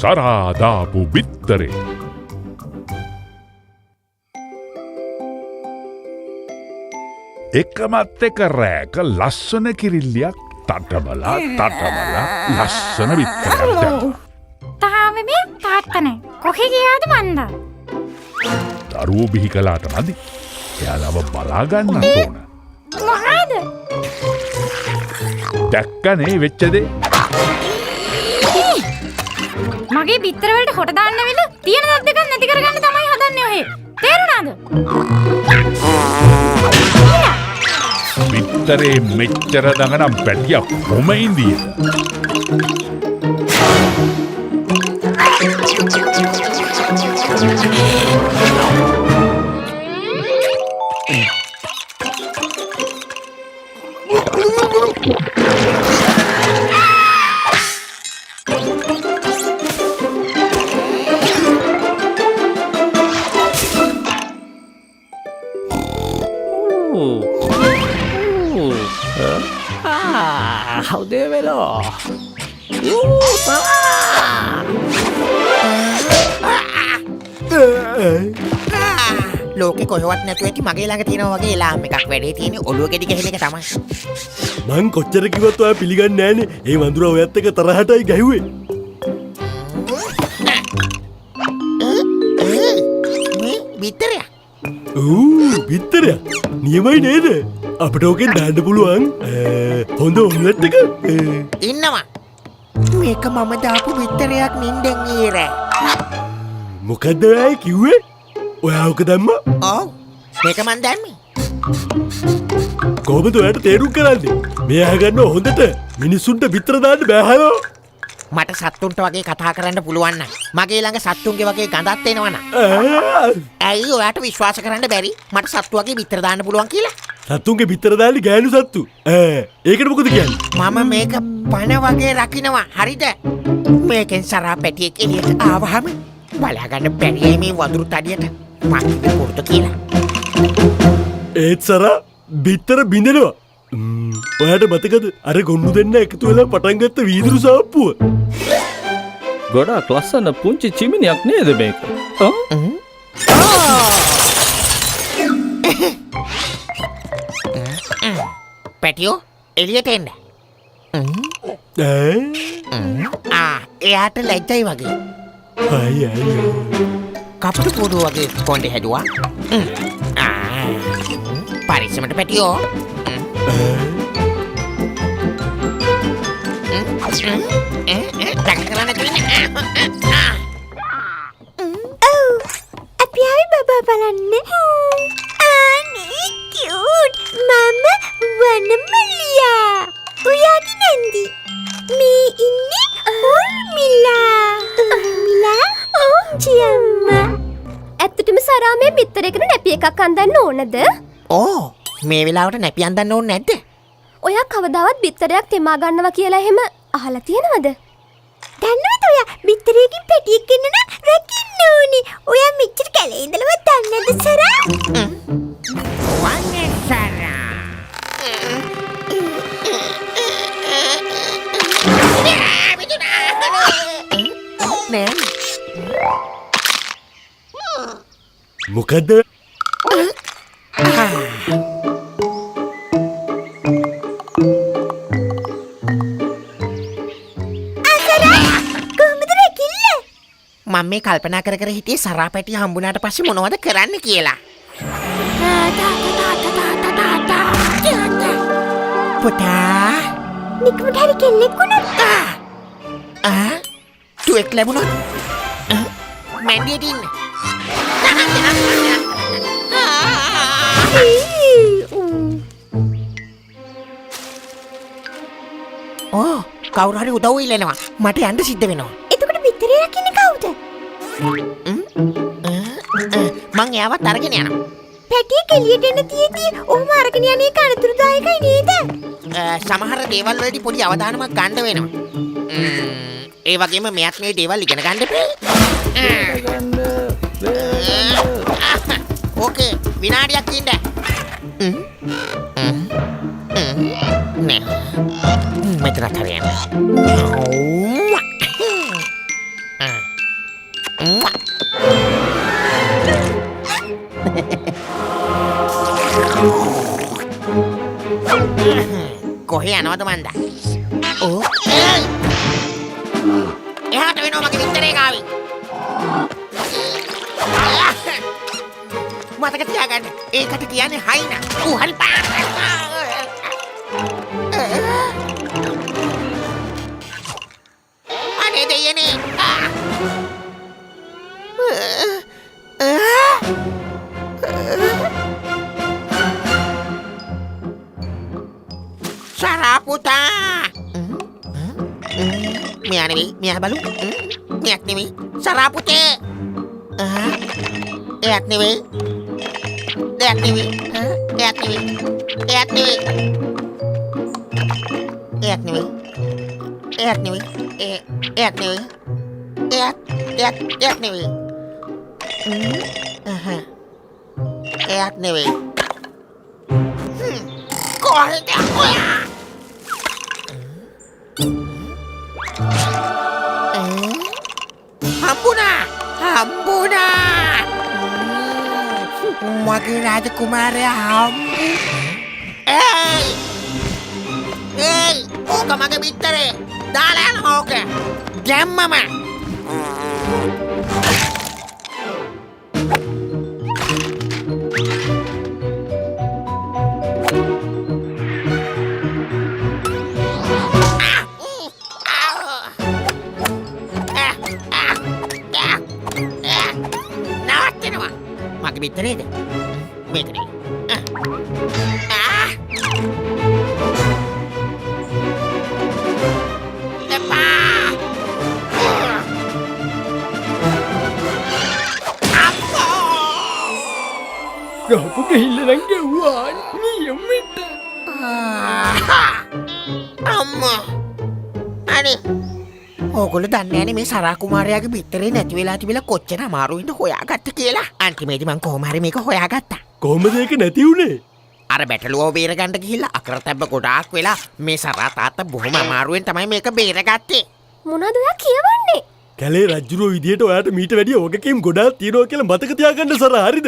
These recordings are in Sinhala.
සරා දාපු බිත්තරේ. එකමත් එක රෑක ලස්සන කිරිල්ලියක් තටබලා ලස්සන බිත්තරයක් දැම්මා. තාම මේ තාත්තනේ කොහෙ ගියාද මන්දා? දරුවෝ බිහි කළාට මදි. එයාලව බලාගන්නත් ඕන. මොනවද? දැක්කනේ වෙච්ච දේ. මගේ බිත්තර වලට හොට දාන්න වෙලා තියෙන දත් දෙකක් නැති කරගන්න තමයි හදන්නේ ඔහෙ. තේරුණාද? බිත්තරේ මෙච්චර දඟනම් පැටියක් කොම ඉඳීද? How they will ලෝකෙ කොහෙවත් නැතුව ඇති මගේ ළඟ තියෙනවා වගේ ලාම් එකක් වැඩේ තියෙන්නේ ඔළුව ගෙඩි ගහන එක තමයි. මං කොච්චර කිව්වත් ඔයා පිළිගන්නේ නැහනේ. ඒ වඳුර ඔයත් එක්ක තරහටයි ගැහුවේ. මේ බිත්තරයක්. බිත්තරයක්. නියමයි නේද? අපිට ඕකෙන් දාන්න පුළුවන් හොඳ ඔම්ලට් එක. ඉන්නවා. මේක මම දාපු බිත්තරයක් නින්දෙන් ඊරේ. මොකද්ද ඔයා කිව්වේ? ඔයා ඔක දැම්මා? ඔව්. මේක මන් දැම්මේ. කොහොමද ඔයාට තේරුම් කරන්නේ? මේ අහගන්න හොඳට මිනිස්සුන්ට බිත්තර දාන්න බෑහලෝ. මට සත්තුන්ට වගේ කතා කරන්න පුළුවන් නම් මගේ ළඟ සත්තුන්ගේ වගේ ගඳක් එනවනම් ඇයි ඔයාට විශ්වාස කරන්න බැරි මට සත්තු වගේ බිත්තර දාන්න පුළුවන් කියලා? සත්තුන්ගේ බිත්තර දාන්නේ ගෑනු සත්තු. ඒකට මොකද කියන්නේ? මම මේක පණ වගේ රකින්නවා. හරිද? මේකෙන් සරා පැටියෙක් එළියට ආවහම බලාගන්න බැරියි මේ වඳුරු තඩියට මං කිව්වේ පොරට කියලා. ඒත් සරා බිත්තර බින්දෙනවා. ඔයාට මතකද අර ගොන්නු දෙන්න එකතු වෙලා පටන් ගත්ත වීදුරු සාප්පුව? ගොඩාක් ලස්සන පුංචි චිමිනියක් නේද මේක? පැටියෝ එළියට එන්න. එයාට ලැජ්ජයි වගේ. කප්පු පොඩු වගේ කොණ්ඩේ හැදුවා. පරිස්සමට පැටියෝ. අපි ආවි බබා බලන්න. අනේ කියුට්. මම වනමලියා. ඔයාගේ නැන්දි. මේ ඉන්නේ උර්මිලා. උර්මිලා? චියම්මා. ඇත්තටම සරා මේ බිත්තරයකට නැපි එකක් අඳන්න ඕනද? ඕ මේ වෙලාවට නැපි අඳන්න ඕනේ නැද්ද? ඔයා කවදාවත් බිත්තරයක් තෙමා ගන්නවා කියලා එහෙම අහලා තියෙනවද? දන්නවද ඔයා බිත්තරයකින් පැටියෙක් ඉන්න නම් රකින්න ඕනේ. ඔයා මෙච්චර කැලේ ඉඳලවත් දන්නේ නැද්ද සරා? වන්නේ සරා. නෑ. මොකද්ද? මම මේ කල්පනා කර කර හිටියේ සරා පැටිය හම්බුනාට පස්සේ මොනවද කරන්න කියලා. පුතා නිකමට හරි කෙල්ලෙක් වුණා. ටුවෙක් ලැබුණොත් මැන්ඩියට ඉන්න. ඕ කවුරු හරි උදව් ඉල්ලනවා. මට යන්න සිද්ධ වෙනවා. එතකොට බිත්තරේ රකින්නේ කවුද? මං එයාවත් අරගෙන යනවා. පැටියෙක් එළියට එන්න තියෙද්දි ඔහොම අරගෙන යන්නේ කනතුරුදායකයි නේද? සමහර දේවල් වලදී පොඩි අවධානමක් ගන්න වෙනවා. ඒ වගේම මෙයාත් මේ දේවල් ඉගෙන ගන්න එපා. ඕකේ විනාඩියක් ඉන්න. නෑ. මෙතන හරියන්නේ. කොහේ යනවද මන්ද? ඕ එහාට වෙනවා මගේ විතරේ ගාවි. මතක තියාගන්න. ඒකට කියන්නේ හයින. ඌ හරි අනේ දෙයනේ. Saraputa! Mia nih, Mia balu. Miak nih, Sarapute. Lihat nih, lihat nih, lihat nih, lihat nih, lihat nih, lihat nih, lihat nih, lihat nih, lihat nih. Kok ada aku ya? Hambuna! Magi Rajakumara hambu. Oka mage bittare. Dala yana oka. Gemmama. Bitter deh, bitter. Lepas. Apa? Gapa kehilangan gawan? Ni yang minta. Amma. Ani. ඕගොල්ලෝ දන්නේ නැනේ මේ සරා කුමාරයාගේ පිටරේ නැති වෙලා තිබිලා කොච්චර අමාරුයින්ද හොයාගත්ත කියලා. අන්තිමේදී මං කොහොම හරි මේක හොයාගත්තා. කොහොමද ඒක නැති වුනේ? අර බැටළුවෝ බේරගන්න ගිහිල්ලා අකරතැබ්බ ගොඩාක් වෙලා මේ සරා තාත්තා බොහොම අමාරුවෙන් තමයි මේක බේරගත්තේ. මොනවද ඔයා කියවන්නේ? කැලේ රජුරෝ විදියට ඔයාට මීට වැඩිය ඕකකීම් ගොඩාක් තියෙනවා කියලා මතක තියාගන්න සරා හරිද?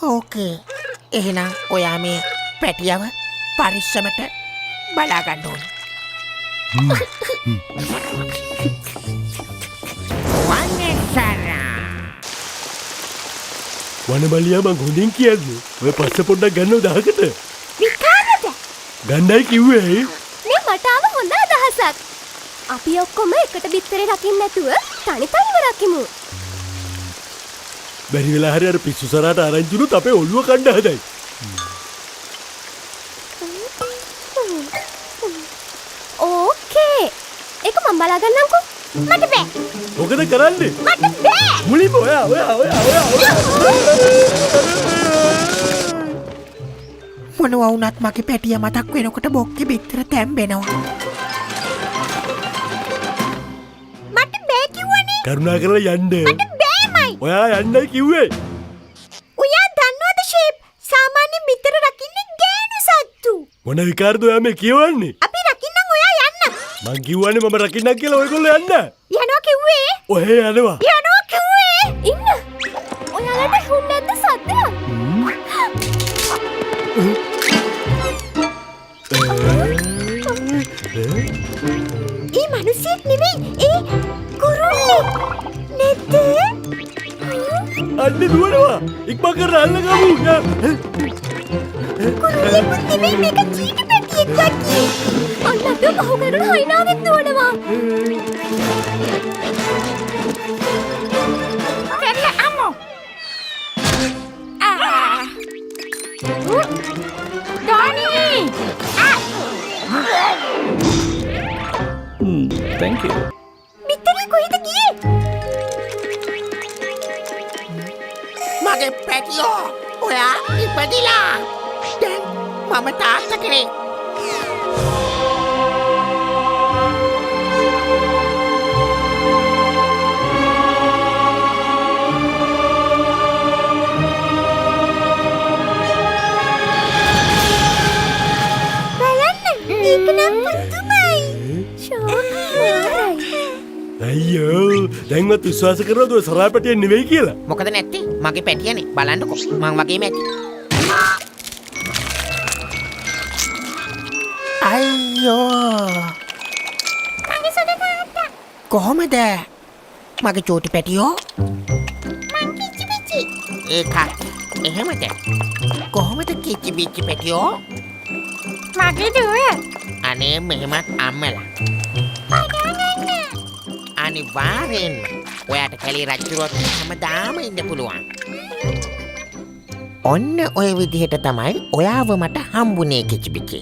ඕකේ. එහෙනම් ඔයා මේ පැටියව පරිස්සමට බලා ගන්න ඕනේ. වනබලියා මං හොඳින් කියන්නේ. ඔය පස්ස පොඩ්ඩක් ගන්නව 10කට. විකාරද? ගන්නයි කිව්වේ. මේ මට ආව හොඳ අදහසක්. අපි ඔක්කොම එකට බිත්තරේ රකින්න නැතුව තනි තනිව රකිමු. බැරි වෙලා හරි අර පිස්සු සරාට ආරංචි වුණොත් අපේ ඔළුව කණ්ඩ හදයි. ඕකේ. ඒක මම බලා ගන්නම්කෝ. මට බෑ. මොකද කරන්නේ? මට බෑ. මුලින්ම ඔයා මොනවා වුණත් මගේ පැටිය මතක් වෙනකොට බොක්කේ බිත්තර තැම්බෙනවා. මට බෑ කිව්වනේ. කරුණා කරලා යන්න. මට බෑමයි. ඔයා යන්නයි කිව්වේ. ඔයා දන්නවද ෂේප්? සාමාන්‍ය බිත්තර රකින්නේ ගෑනු සත්තු. මොන විකාරද ඔයා මේ කියවන්නේ? අපි රකින්නම් ඔයා යන්න. මං කිව්වනේ මම රකින්නම් කියලා ඔයගොල්ලෝ යන්න. යනවා කිව්වේ? ඔහේ යනවා. යනවා කිව්වේ. ඉන්න. ඔයාලට හුන්නේ නැද්ද සද්දයක්? ඒ මිනිස්සෙක් නෙමෙයි. ඒ කුරුල්ලෙක්. නැද්ද? අන්න දුවනවා. ඉක්මන් කරලා අල්ල ගමු. කුරුල්ලෙකුත් නෙමෙයි මේක ජීවි පැටියෙක් වගේ. අන්නත් බහුකරුණ හයිනාවෙක් දුවනවා. Thank you. බිත්තරේ කොහෙද ගියේ? මගේ පැටියෝ ඔයා ඉපදිලා. දැන් මම තාත්තා කෙනෙක්. බලන්න ඒක නම් පුදුමයි. ෂෝක් මාරයි. අයියෝ දැන්වත් විශ්වාස කරනවද ඔය සරා පැටිය නෙවෙයි කියලා? මොකද නැත්තේ මගේ පැටියනේ බලන්නකො මං වගේම ඇති අයියෝ මගේ සුදු තාත්තා. කොහොමද මගේ චෝටි පැටියෝ මං කිචි පිචි. ඒක එහෙමද කොහොමද කිච්චි බිච්චි පැටියෝ මගේ දුව. අනේ මෙහෙමත් අම්මලා අනිවාර්යෙන්ම ඔයාට කැලේ රජ්ජුරුවත් හැමදාම ඉන්න පුළුවන් ඔන්න ඔය විදිහට තමයි ඔයාව මට හම්බුනේ කිචිපිචි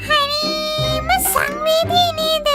හරිම සංවේදී නේද?